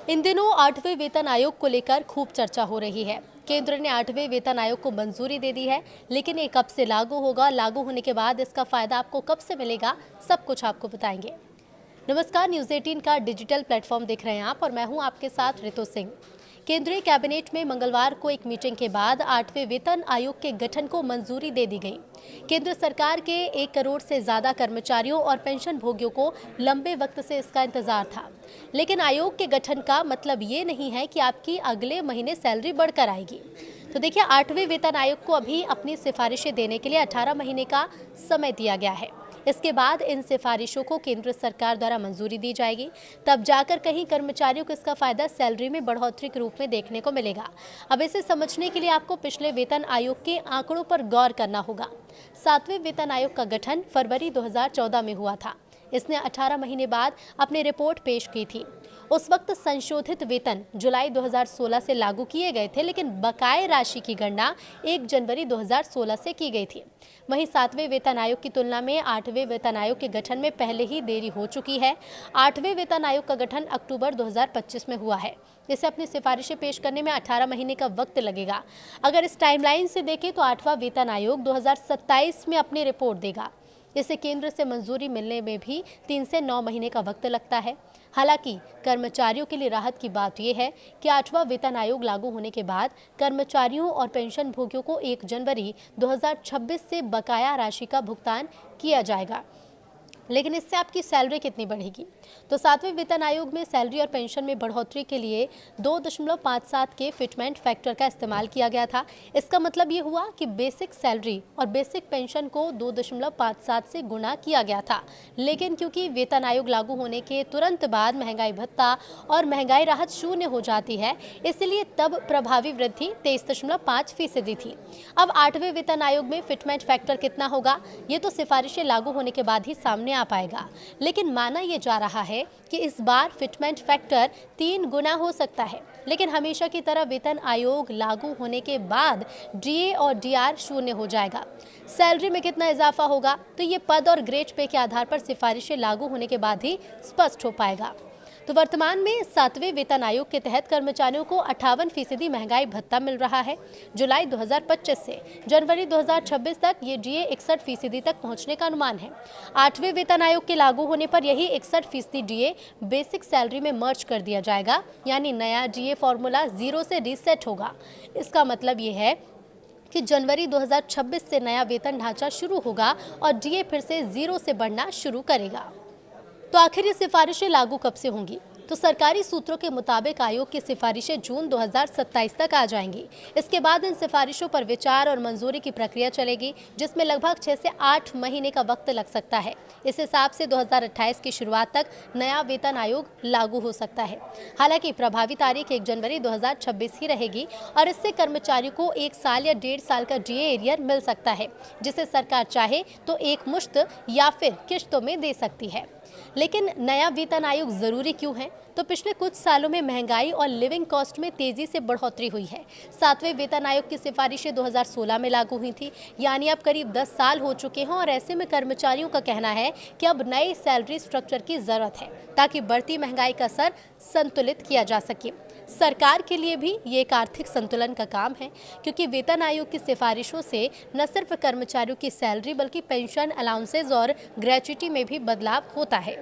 इन दिनों 8वें वेतन आयोग को लेकर खूब चर्चा हो रही है। केंद्र ने 8वें वेतन आयोग को मंजूरी दे दी है, लेकिन ये कब से लागू होगा, लागू होने के बाद इसका फायदा आपको कब से मिलेगा, सब कुछ आपको बताएंगे। नमस्कार, न्यूज़ 18 का डिजिटल प्लेटफॉर्म देख रहे हैं आप और मैं हूं आपके साथ रितु सिंह। केंद्रीय कैबिनेट में मंगलवार को एक मीटिंग के बाद 8वें वेतन आयोग के गठन को मंजूरी दे दी गई। केंद्र सरकार के 1 करोड़ से ज्यादा कर्मचारियों और पेंशन भोगियों को लंबे वक्त से इसका इंतजार था, लेकिन आयोग के गठन का मतलब ये नहीं है कि आपकी अगले महीने सैलरी बढ़कर आएगी। तो देखिए, 8वें वेतन आयोग को अभी अपनी सिफारिशें देने के लिए 18 महीने का समय दिया गया है। इसके बाद इन सिफारिशों को केंद्र सरकार द्वारा मंजूरी दी जाएगी, तब जाकर कहीं कर्मचारियों को इसका फायदा सैलरी में बढ़ोतरी के रूप में देखने को मिलेगा। अब इसे समझने के लिए आपको पिछले वेतन आयोग के आंकड़ों पर गौर करना होगा। 7वें वेतन आयोग का गठन फरवरी 2014 में हुआ था। इसने 18 महीने बाद अपनी रिपोर्ट पेश की थी। उस वक्त संशोधित वेतन जुलाई 2016 से लागू किए गए थे, लेकिन बकाये राशि की गणना 1 जनवरी 2016 से की गई थी। वहीं 7वें वेतन आयोग की तुलना में 8वें वेतन आयोग के गठन में पहले ही देरी हो चुकी है। 8वें वेतन आयोग का गठन अक्टूबर 2025 में हुआ है। इसे अपनी सिफारिशें पेश करने में 18 महीने का वक्त लगेगा। अगर इस टाइमलाइन से देखें तो 8वां वेतन आयोग 2027 में अपनी रिपोर्ट देगा। इसे केंद्र से मंजूरी मिलने में भी 3 से 9 महीने का वक्त लगता है। हालांकि कर्मचारियों के लिए राहत की बात यह है कि 8वां वेतन आयोग लागू होने के बाद कर्मचारियों और पेंशन भोगियों को 1 जनवरी 2026 से बकाया राशि का भुगतान किया जाएगा। लेकिन इससे आपकी सैलरी कितनी बढ़ेगी? तो 7वें वेतन आयोग में सैलरी और पेंशन में बढ़ोतरी के लिए 2.57 के फिटमेंट फैक्टर का इस्तेमाल किया गया था। इसका मतलब ये हुआ कि बेसिक सैलरी और बेसिक पेंशन को 2.57 से गुणा किया गया था। लेकिन क्योंकि वेतन आयोग लागू होने के तुरंत बाद महंगाई भत्ता और महंगाई राहत शून्य हो जाती है, इसलिए तब प्रभावी वृद्धि 23.5% थी। अब 8वें वेतन आयोग में फिटमेंट फैक्टर कितना होगा, ये तो सिफारिशें लागू होने के बाद ही सामने आ पाएगा। लेकिन माना यह जा रहा है कि इस बार फिटमेंट फैक्टर 3 गुना हो सकता है। लेकिन हमेशा की तरह वेतन आयोग लागू होने के बाद डीए और डीआर शून्य हो जाएगा। सैलरी में कितना इजाफा होगा, तो ये पद और ग्रेड पे के आधार पर सिफारिशें लागू होने के बाद ही स्पष्ट हो पाएगा। तो वर्तमान में 7वें वेतन आयोग के तहत कर्मचारियों को 58% महंगाई भत्ता मिल रहा है। जुलाई 2025 से जनवरी 2026 तक ये डीए 61% तक पहुंचने का अनुमान है। 8वें वेतन आयोग के लागू होने पर यही 61% डीए बेसिक सैलरी में मर्ज कर दिया जाएगा, यानी नया डीए फॉर्मूला 0 से रीसेट होगा। इसका मतलब ये है कि जनवरी 2026 से नया वेतन ढांचा शुरू होगा और डीए फिर से 0 से बढ़ना शुरू करेगा। तो आखिर ये सिफारिशें लागू कब से होंगी? तो सरकारी सूत्रों के मुताबिक आयोग की सिफारिशें जून 2027 तक आ जाएंगी। इसके बाद इन सिफारिशों पर विचार और मंजूरी की प्रक्रिया चलेगी, जिसमें लगभग 6 से 8 महीने का वक्त लग सकता है। इस हिसाब से 2028 की शुरुआत तक नया वेतन आयोग लागू हो सकता है। हालांकि प्रभावी तारीख 1 जनवरी 2026 ही रहेगी और इससे कर्मचारियों को 1 साल या 1.5 साल का डीए एरियर मिल सकता है, जिसे सरकार चाहे तो एक मुश्त या फिर किश्तों में दे सकती है। लेकिन नया वेतन आयोग जरूरी क्यों है? तो पिछले कुछ सालों में महंगाई और लिविंग कॉस्ट में तेजी से बढ़ोतरी हुई है। 7वें वेतन आयोग की सिफारिशें 2016 में लागू हुई थी, यानी अब करीब 10 साल हो चुके हैं और ऐसे में कर्मचारियों का कहना है कि अब नए सैलरी स्ट्रक्चर की जरूरत है, ताकि बढ़ती महंगाई का असर संतुलित किया जा सके। सरकार के लिए भी ये एक आर्थिक संतुलन का काम है, क्योंकि वेतन आयोग की सिफारिशों से न सिर्फ कर्मचारियों की सैलरी बल्कि पेंशन, अलाउंसेज और ग्रेच्युटी में भी बदलाव होता है।